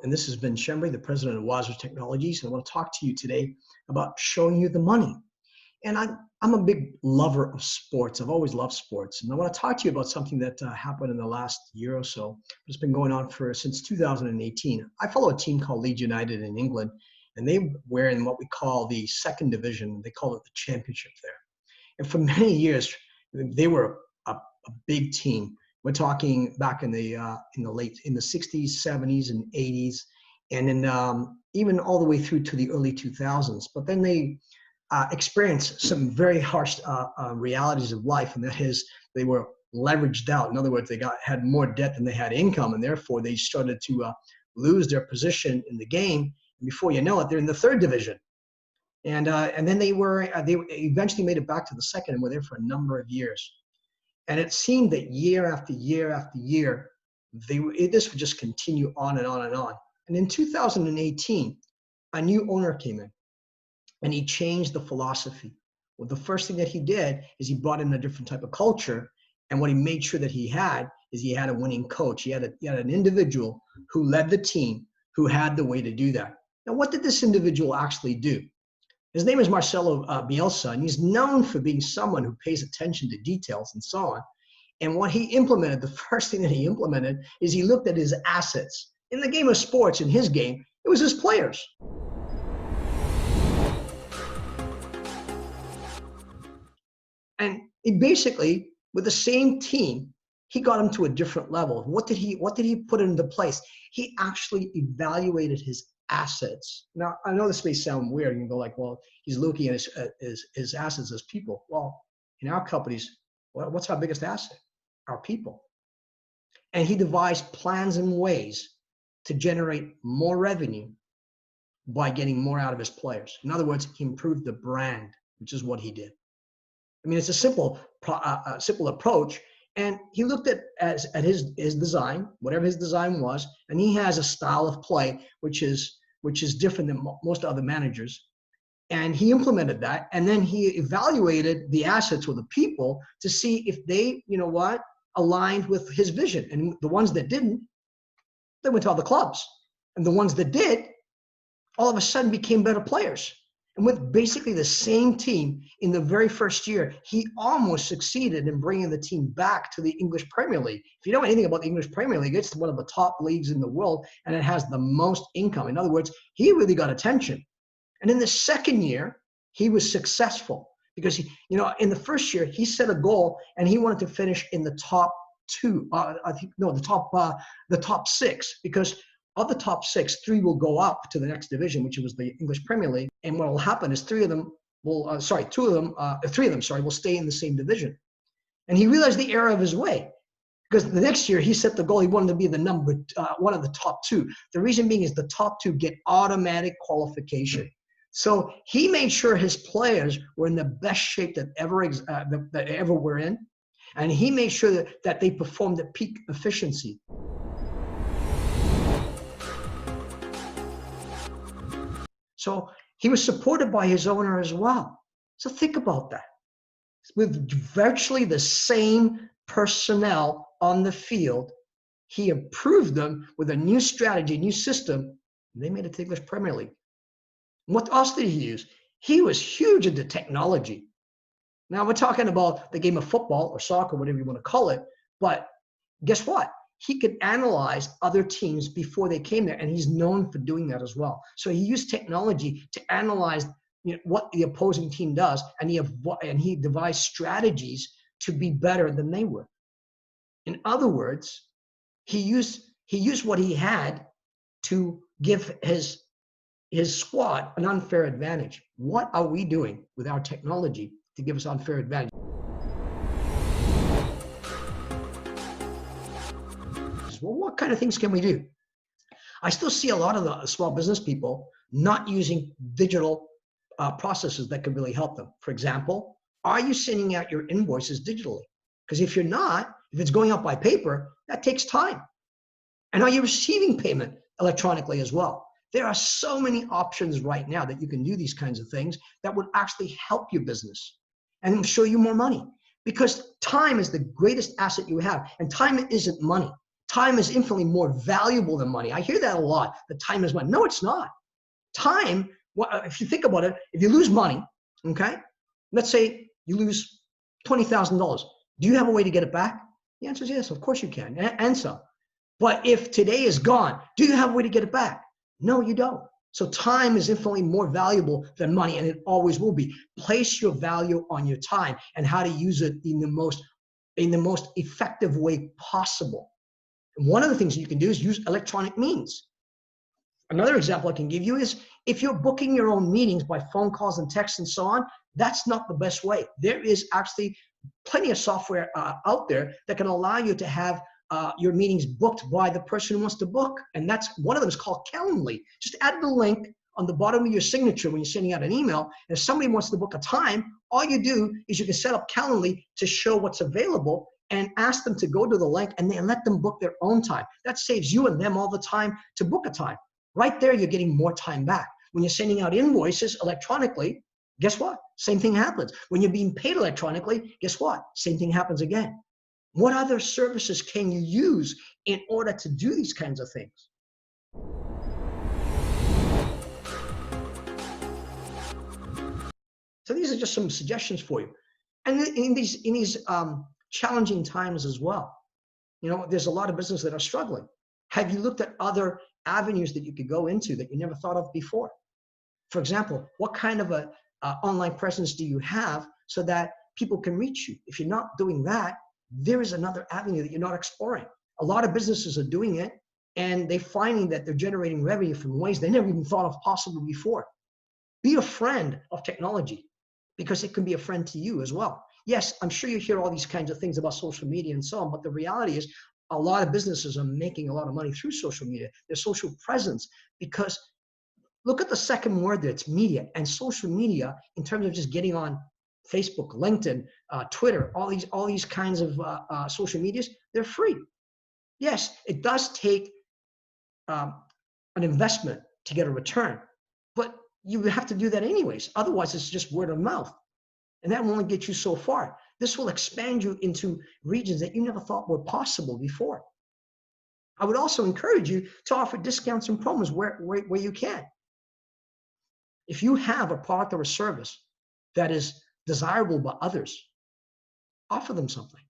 and this has been Shembri, the president of WOWzer Technologies, and I want to talk to you today about showing you the money. And I'm a big lover of sports. I've always loved sports, and I want to talk to you about something that happened in the last year or so. It's been going on since 2018. I follow a team called Leeds United in England, and they were in what we call the second division. They call it the championship there. And for many years, they were a big team. We're talking back in the 60s, 70s, and 80s, and then even all the way through to the early 2000s. But then they experienced some very harsh realities of life, and that is they were leveraged out. In other words, they had more debt than they had income, and therefore they started to lose their position in the game. And before you know it, they're in the third division. And then they eventually made it back to the second and were there for a number of years. And it seemed that year after year after year, this would just continue on and on and on. And in 2018, a new owner came in, and he changed the philosophy. Well, the first thing that he did is he brought in a different type of culture. And what he made sure that he had a winning coach. He had an individual who led the team, who had the way to do that. Now, what did this individual actually do? His name is Marcelo Bielsa, and he's known for being someone who pays attention to details and so on. And what he implemented, the first thing that he implemented, is he looked at his assets. In the game of sports, in his game, it was his players. And he basically, with the same team, he got him to a different level. What did he put into place? He actually evaluated his assets. Now, I know this may sound weird. You can go like, well, he's looking at his assets as people. Well, in our companies, what's our biggest asset? Our people. And he devised plans and ways to generate more revenue by getting more out of his players. In other words, he improved the brand, which is what he did. I mean, it's a simple approach. And he looked at his design, whatever his design was, and he has a style of play which is different than most other managers. And he implemented that, and then he evaluated the assets or the people to see if they, aligned with his vision. And the ones that didn't, they went to other clubs. And the ones that did, all of a sudden became better players. And with basically the same team in the very first year, he almost succeeded in bringing the team back to the English Premier League. If you know anything about the English Premier League, it's one of the top leagues in the world, and it has the most income. In other words, he really got attention. And in the second year, he was successful because in the first year, he set a goal, and he wanted to finish in the top the top six, because of the top six, 3 will go up to the next division, which was the English Premier League. And what will happen is 3 of them will stay in the same division. And he realized the error of his way, because the next year he set the goal. He wanted to be one of the top 2. The reason being is the top 2 get automatic qualification. So he made sure his players were in the best shape that ever were in. And he made sure that they performed at peak efficiency. So he was supported by his owner as well. So think about that. With virtually the same personnel on the field, he improved them with a new strategy, new system, and they made it to the English Premier League. What else did he use? He was huge into technology. Now we're talking about the game of football or soccer, whatever you want to call it, but guess what? He could analyze other teams before they came there, and he's known for doing that as well. So he used technology to analyze what the opposing team does, and he devised strategies to be better than they were. In other words, he used what he had to give his squad an unfair advantage. What are we doing with our technology to give us unfair advantage? Well, what kind of things can we do? I still see a lot of the small business people not using digital processes that could really help them. For example, are you sending out your invoices digitally? Because if you're not, if it's going out by paper, that takes time. And are you receiving payment electronically as well? There are so many options right now that you can do these kinds of things that would actually help your business and show you more money. Because time is the greatest asset you have, and time isn't money. Time is infinitely more valuable than money. I hear that a lot, that time is money. No, it's not. Time, if you think about it, if you lose money, okay, let's say you lose $20,000. Do you have a way to get it back? The answer is yes, of course you can, and some. But if today is gone, do you have a way to get it back? No, you don't. So time is infinitely more valuable than money, and it always will be. Place your value on your time and how to use it in the most effective way possible. And one of the things you can do is use electronic means. Another example I can give you is if you're booking your own meetings by phone calls and texts and so on, that's not the best way. There is actually plenty of software out there that can allow you to have your meetings booked by the person who wants to book. And that's one of them is called Calendly. Just add the link on the bottom of your signature when you're sending out an email. And if somebody wants to book a time, all you do is you can set up Calendly to show what's available and ask them to go to the link and then let them book their own time. That saves you and them all the time to book a time. Right there, you're getting more time back. When you're sending out invoices electronically, guess what? Same thing happens. When you're being paid electronically, guess what? Same thing happens again. What other services can you use in order to do these kinds of things? So these are just some suggestions for you. And in these challenging times as well, you know, there's a lot of businesses that are struggling. Have you looked at other avenues that you could go into that you never thought of before? For example, what kind of a online presence do you have so that people can reach you? If you're not doing that, there is another avenue that you're not exploring. A lot of businesses are doing it, and they're finding that they're generating revenue from ways they never even thought of possible before. Be a friend of technology, because it can be a friend to you as well. Yes, I'm sure you hear all these kinds of things about social media and so on, but the reality is a lot of businesses are making a lot of money through social media, their social presence, because look at the second word there, it's media. And social media, in terms of just getting on Facebook, LinkedIn, Twitter, all these kinds of social medias, they're free. Yes, it does take an investment to get a return, but you have to do that anyways. Otherwise, it's just word of mouth. And that will only get you so far. This will expand you into regions that you never thought were possible before. I would also encourage you to offer discounts and promos where you can. If you have a product or a service that is desirable by others, offer them something.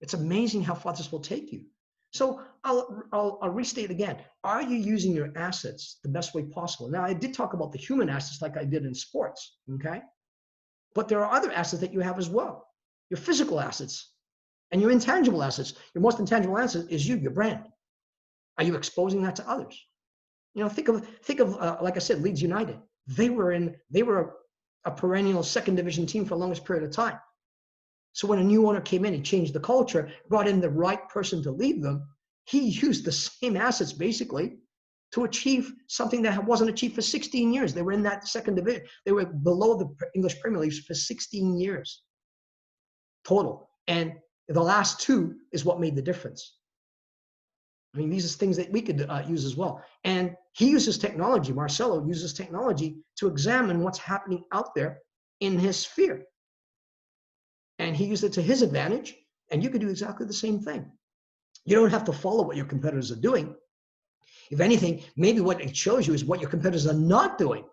It's amazing how far this will take you. So I'll restate again. Are you using your assets the best way possible? Now, I did talk about the human assets like I did in sports, okay? But there are other assets that you have as well. Your physical assets and your intangible assets. Your most intangible asset is you, your brand. Are you exposing that to others? You know, think of like I said, Leeds United. They were a perennial second division team for the longest period of time. So when a new owner came in, he changed the culture, brought in the right person to lead them. He used the same assets basically to achieve something that wasn't achieved for 16 years. They were in that second division. They were below the English Premier League for 16 years total. And the last two is what made the difference. I mean, these are things that we could use as well. And he uses technology, Marcelo uses technology to examine what's happening out there in his sphere. And he used it to his advantage, and you could do exactly the same thing. You don't have to follow what your competitors are doing. If anything, maybe what it shows you is what your competitors are not doing.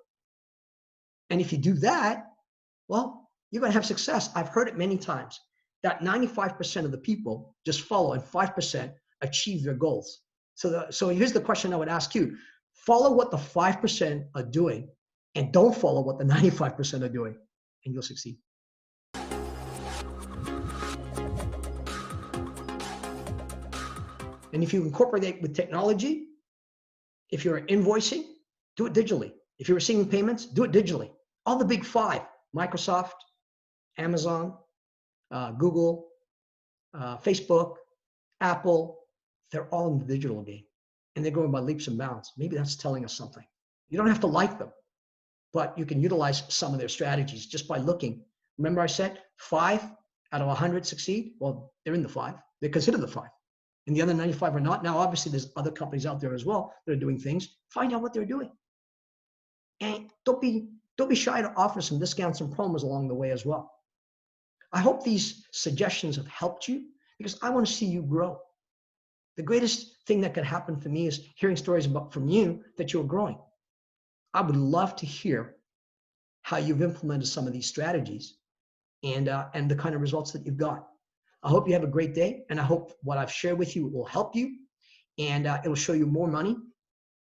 And if you do that, well, you're going to have success. I've heard it many times that 95% of the people just follow and 5% achieve their goals. So here's the question I would ask you. Follow what the 5% are doing and don't follow what the 95% are doing, and you'll succeed. And if you incorporate it with technology, if you're invoicing, do it digitally. If you're receiving payments, do it digitally. All the big five, Microsoft, Amazon, Google, Facebook, Apple, they're all in the digital game. And they're going by leaps and bounds. Maybe that's telling us something. You don't have to like them, but you can utilize some of their strategies just by looking. Remember I said 5 out of 100 succeed? Well, they're in the 5. They're considered the 5. And the other 95 are not. Now, obviously, there's other companies out there as well that are doing things. Find out what they're doing. And don't be shy to offer some discounts and promos along the way as well. I hope these suggestions have helped you because I want to see you grow. The greatest thing that could happen for me is hearing stories from you that you're growing. I would love to hear how you've implemented some of these strategies and the kind of results that you've got. I hope you have a great day, and I hope what I've shared with you will help you, and it will show you more money,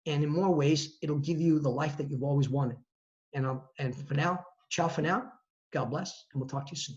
and in more ways, it'll give you the life that you've always wanted. And for now, ciao for now. God bless, and we'll talk to you soon.